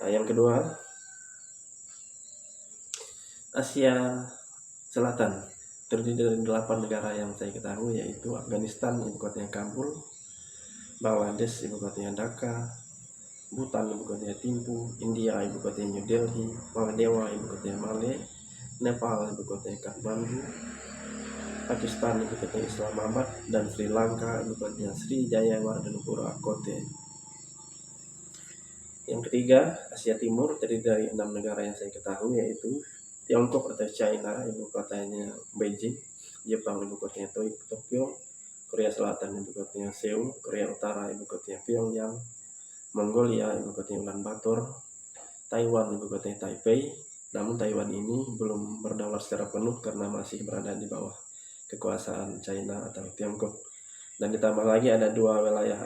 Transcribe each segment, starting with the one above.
Nah, yang kedua, Asia Selatan terdiri dari 8 negara yang saya ketahui, yaitu Afghanistan, ibu kotanya Kabul, Bangladesh, ibu kotanya Dhaka, Bhutan, ibu kotanya Thimphu, India, ibu kotanya New Delhi, Maldives, ibu kotanya Malé, Nepal, ibu kotanya Kathmandu, Pakistan, ibu kotanya Islamabad, dan Sri Lanka, ibu kotanya Sriwijayawardhanapura Kotte. Yang ketiga, Asia Timur terdiri dari 6 negara yang saya ketahui, yaitu Tiongkok atau China, ibu kotanya Beijing, Jepang, ibu kotanya Tokyo, Korea Selatan, ibu kotanya Seoul, Korea Utara, ibu kotanya Pyongyang, Mongolia, ibu kotanya Ulaanbaatar, Taiwan, ibu kotanya Taipei. Namun Taiwan ini belum berdaulat secara penuh karena masih berada di bawah kekuasaan China atau Tiongkok. Dan ditambah lagi ada 2 wilayah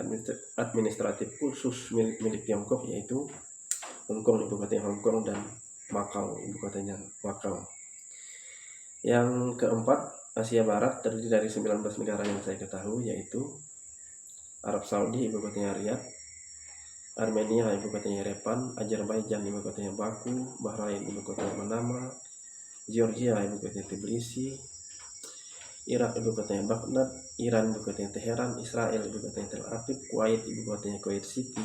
administratif khusus milik Tiongkok, yaitu Hong Kong, ibu kotanya Hong Kong, dan Makau, ibu kotanya Makau. Yang keempat, Asia Barat terdiri dari 19 negara yang saya ketahui, yaitu Arab Saudi, ibu kotanya Riyadh, Armenia, ibu kotanya Yerevan, Azerbaijan, ibu kotanya Baku, Bahrain, ibu kotanya Manama, Georgia, ibu kotanya Tbilisi, Irak, ibu kotanya Baghdad, Iran, ibu kotanya Teheran, Israel, ibu kotanya Tel Aviv, Kuwait, ibu kotanya Kuwait City,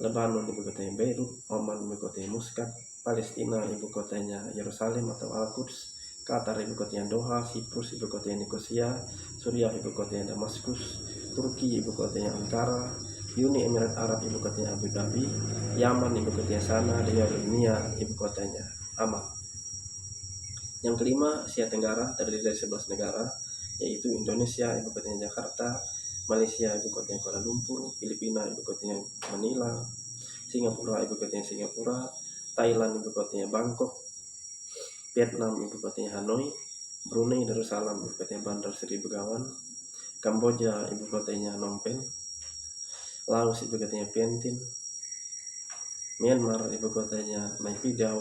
Lebanon, ibu kotanya Beirut, Oman, ibu kotanya Muscat, Palestina, ibu kotanya Yerusalem atau Al-Quds, Qatar, ibu kotanya Doha, Siprus, ibu kotanya Nikosia, Suriah, ibu kotanya Damaskus, Turki, ibu kotanya Ankara, Uni Emirat Arab, ibu kotanya Abu Dhabi, Yaman, ibu kotanya Sana, dan Yordania, ibu kotanya Amman. Yang kelima, Asia Tenggara terdiri dari 11 negara, yaitu Indonesia, ibu kotanya Jakarta, Malaysia, ibu kotanya Kuala Lumpur, Filipina, ibu kotanya Manila, Singapura, ibu kotanya Singapura, Thailand, ibu kotanya Bangkok, Vietnam, ibu kotanya Hanoi, Brunei Darussalam, ibu kotanya Bandar Seri Begawan, Kamboja, ibu kotanya Phnom Penh, Laos, ibu kotanya Vientiane, Myanmar, ibu kotanya Naypyidaw,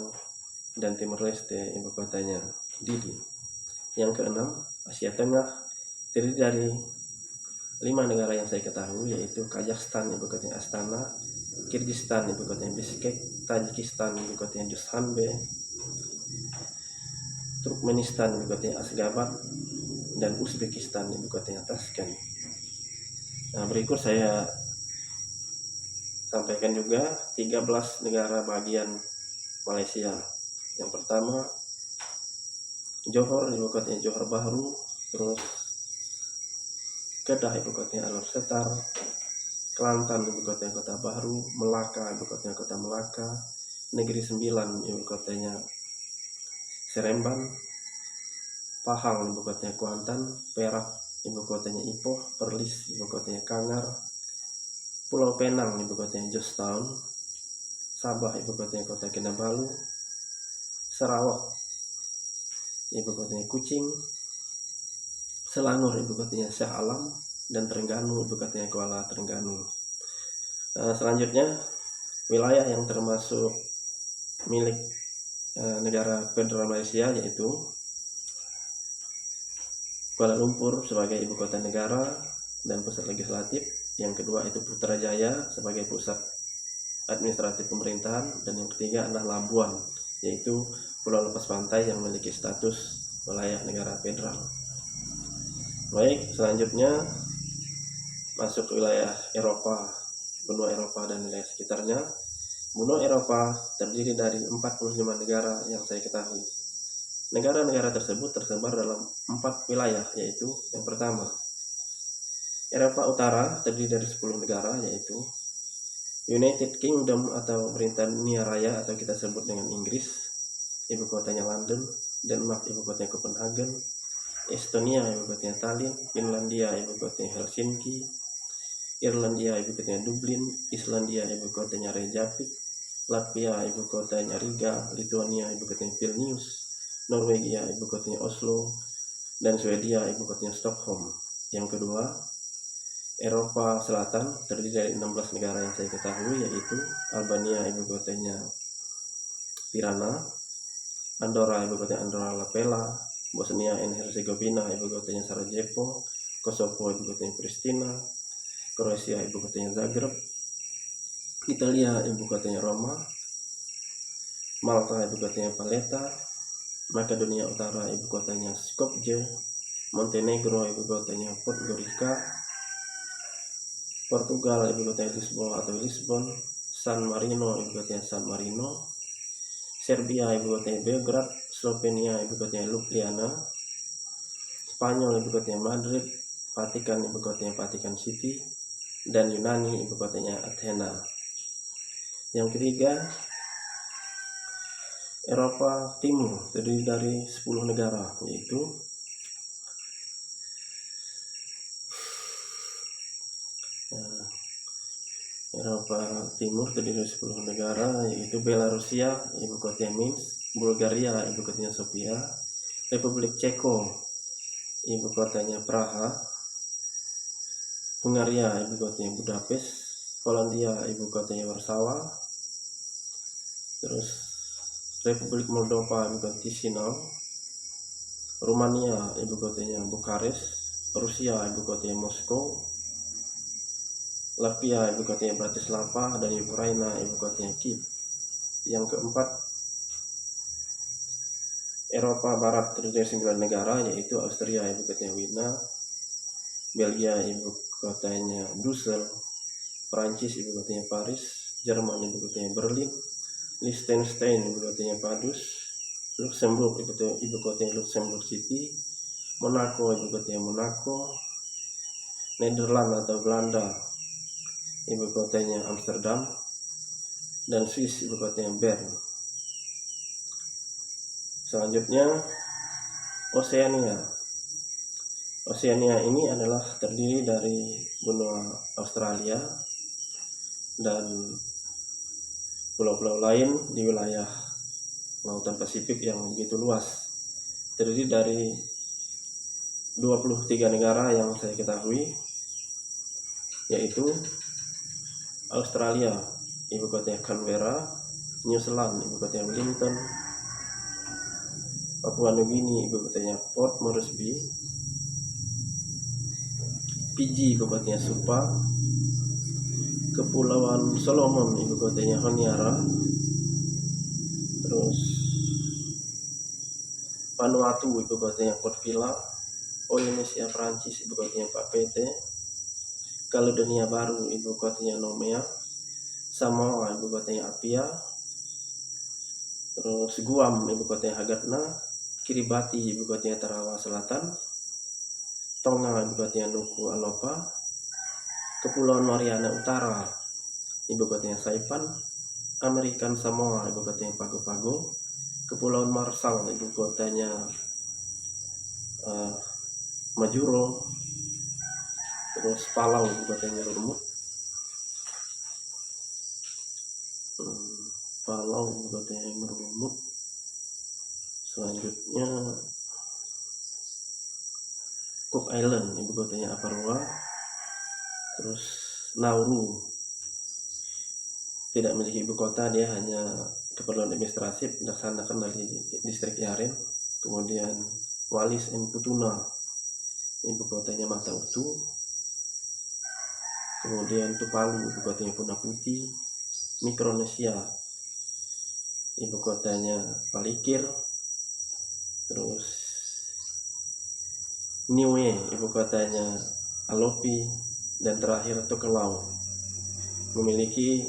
dan Timor Leste, ibu kotanya Dili. Yang keenam, Asia Tengah terdiri dari 5 negara yang saya ketahui, yaitu Kazakhstan, ibu kotanya Astana, Kyrgyzstan, ibu kotanya Bishkek, Tajikistan, ibu kotanya Dushanbe, Turkmenistan, ibu kotanya Ashgabat, dan Uzbekistan, ibu kotanya Tashkent. Nah, berikut saya sampaikan juga 13 negara bagian Malaysia. Yang pertama, Johor, ibu kotanya Johor Bahru, terus Kedah, ibu kotanya Alor Setar, Kelantan, ibu kotanya Kota Bahru, Melaka, ibu kotanya Kota Melaka, Negeri Sembilan, ibu kotanya Seremban, Pahang, ibu kotanya Kuantan, Perak, ibu kotanya Ipoh, Perlis, ibu kotanya Kangar, Pulau Penang, ibu kotanya Georgetown, Sabah, ibu kotanya Kota Kinabalu, Sarawak, ibu kotanya Kuching, Selangor, ibu kotanya Shah Alam, dan Terengganu, ibu kotanya Kuala Terengganu. Selanjutnya, wilayah yang termasuk milik negara Federal Malaysia, yaitu Kuala Lumpur sebagai ibu kota negara dan pusat legislatif. Yang kedua itu Putrajaya sebagai pusat administratif pemerintahan, dan yang ketiga adalah Labuan, yaitu pulau lepas pantai yang memiliki status wilayah negara federal. Baik, selanjutnya masuk ke wilayah Eropa, benua Eropa dan wilayah sekitarnya. Benua Eropa terdiri dari 45 negara yang saya ketahui. Negara-negara tersebut tersebar dalam 4 wilayah, yaitu yang pertama, Eropa Utara terdiri dari 10 negara, yaitu United Kingdom atau Britania Raya atau kita sebut dengan Inggris, ibu kotanya London, Denmark, ibu kotanya Copenhagen, Estonia, ibu kotanya Tallinn, Finlandia, ibu kotanya Helsinki, Irlandia, ibu kotanya Dublin, Islandia, ibu kotanya Reykjavik, Latvia, ibu kotanya Riga, Lithuania, ibu kotanya Vilnius, Norwegia, ibu kotanya Oslo, dan Swedia, ibu kotanya Stockholm. Yang kedua, Eropa Selatan terdiri dari 16 negara yang saya ketahui, yaitu Albania, ibu kotanya Tirana, Andorra, ibu kotanya Andorra La Vella, Bosnia and Herzegovina, ibu kotanya Sarajevo, Kosovo, ibu kotanya Pristina, Kroasia, ibu kotanya Zagreb, Italia, ibu kotanya Roma, Malta ibu kotanya Valletta, Makedonia Utara ibu kotanya Skopje, Montenegro ibu kotanya Podgorica, Portugal ibu kotanya Lisboa atau Lisbon, San Marino ibu kotanya San Marino, Serbia ibu kotanya Belgrad, Slovenia ibu kotanya Ljubljana, Spanyol ibu kotanya Madrid, Vatikan ibu kotanya Vatikan City, dan Yunani ibu kotanya Athena. Yang ketiga, Eropa Timur terdiri dari 10 negara, yaitu Eropa Timur terdiri dari 10 negara, yaitu Belarusia ibu kotanya Minsk, Bulgaria ibu kotanya Sofia, Republik Ceko ibu kotanya Praha, Hungaria ibu kotanya Budapest, Polandia ibu kotanya Warsawa, terus Republik Moldova ibu kotanya Chisinau, Rumania ibu kotanya Bukares, Rusia ibu kotanya Moskow, Latvia ibu kotanya Bratislava, dan Ukraina ibu kotanya Kiev. Yang keempat, Eropa Barat terdiri dari 9 negara, yaitu Austria ibu kotanya Wina, Belgia ibu kotanya Brussels, Prancis ibu kotanya Paris, Jerman ibu kotanya Berlin, Liechtenstein ibu kotanya Vaduz, Luxembourg ibu kotanya Luxembourg City, Monaco ibu kotanya Monaco, Nederland atau Belanda ibu kotanya Amsterdam, dan Swiss ibu kotanya Bern. Selanjutnya, Oseania. Oseania ini adalah terdiri dari benua Australia dan pulau-pulau lain di wilayah Lautan Pasifik yang begitu luas. Terdiri dari 23 negara yang saya ketahui, yaitu Australia ibu kotanya Canberra, New Zealand ibu kotanya Wellington, Papua Nugini ibu kotanya Port Moresby, Fiji ibu kotanya Supa, Kepulauan Solomon ibu kotanya Honiara, terus Vanuatu ibu kotanya Port Vila, Polynesia Prancis ibu kotanya Papeete, Kaledonia Baru ibu kotanya Nomea, Samoa ibu kotanya Apia, terus Guam ibu kotanya Hagatna, Kiribati ibu kotanya Tarawa Selatan, Tonga ibu kotanya Nuku Alofa, Kepulauan Mariana Utara ibu kotanya Saipan, American Samoa ibu kotanya Pago Pago, Kepulauan Marshall ibu kotanya Majuro, terus Palau ibu kotanya Lumut, Palau ibu kotanya Lumut. Selanjutnya Cook Island ibu kotanya Aparua, terus Nauru tidak memiliki ibu kota, dia hanya keperluan administratif dilaksanakan dari distrik Yaren. Kemudian Wallis and Futuna ibu kotanya Mata Utu, kemudian Tuvalu ibu kotanya Puna Putih, Mikronesia ibu kotanya Palikir, terus Niue ibu kotanya Alofi, dan terakhir Tokelau. Memiliki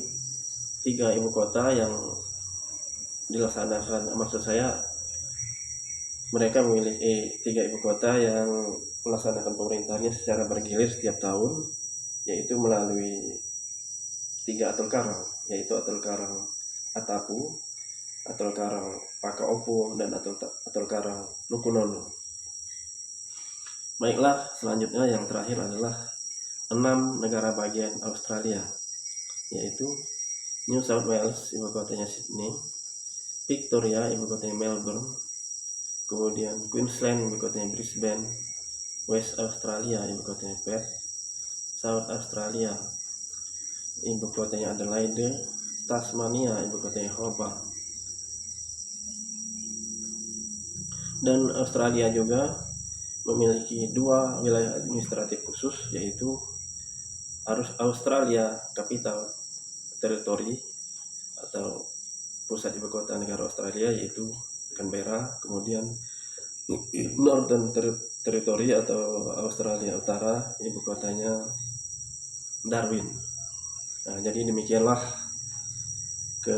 3 ibu kota yang dilaksanakan, maksud saya mereka memiliki 3 ibu kota yang melaksanakan pemerintahannya secara bergilir setiap tahun, yaitu melalui 3 atol karang, yaitu atol karang Atapu, atol karang Pakaopo, dan atol karang Nukunono. Baiklah, selanjutnya yang terakhir adalah 6 negara bagian Australia, yaitu New South Wales ibu kotanya Sydney, Victoria ibu kotanya Melbourne, kemudian Queensland ibu kotanya Brisbane, West Australia ibu kotanya Perth, South Australia ibu kotanya Adelaide, Tasmania ibu kotanya Hobart. Dan Australia juga memiliki 2 wilayah administratif khusus, yaitu Australia Capital Territory atau pusat ibu kota negara Australia yaitu Canberra, kemudian Northern Territory atau Australia Utara ibu kotanya Darwin. Nah, jadi demikianlah ke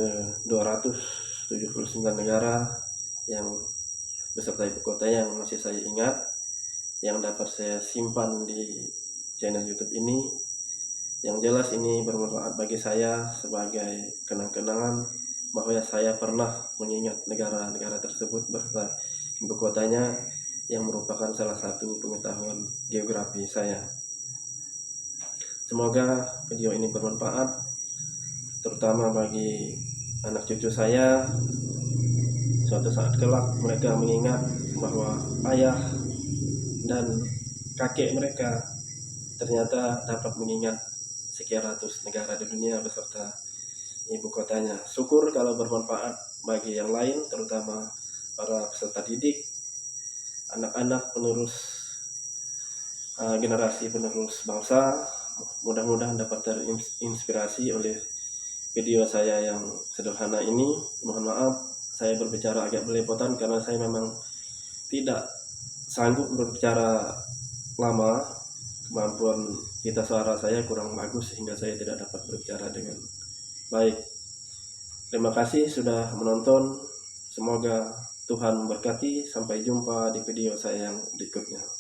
279 negara yang beserta ibu kota yang masih saya ingat, yang dapat saya simpan di channel YouTube ini. Yang jelas ini bermanfaat bagi saya sebagai kenang-kenangan bahwa saya pernah mengingat negara-negara tersebut beserta ibu kotanya, yang merupakan salah satu pengetahuan geografi saya. Semoga video ini bermanfaat, terutama bagi anak cucu saya. Suatu saat kelak mereka mengingat bahwa ayah dan kakek mereka ternyata dapat mengingat sekian ratus negara di dunia beserta ibu kotanya. Syukur kalau bermanfaat bagi yang lain, terutama para peserta didik, anak-anak penerus, generasi penerus bangsa. Mudah-mudahan dapat terinspirasi oleh video saya yang sederhana ini. Mohon maaf saya berbicara agak belepotan karena saya memang tidak sanggup berbicara lama. Kemampuan pita suara saya kurang bagus sehingga saya tidak dapat berbicara dengan baik. Terima kasih sudah menonton. Semoga Tuhan memberkati. Sampai jumpa di video saya yang berikutnya.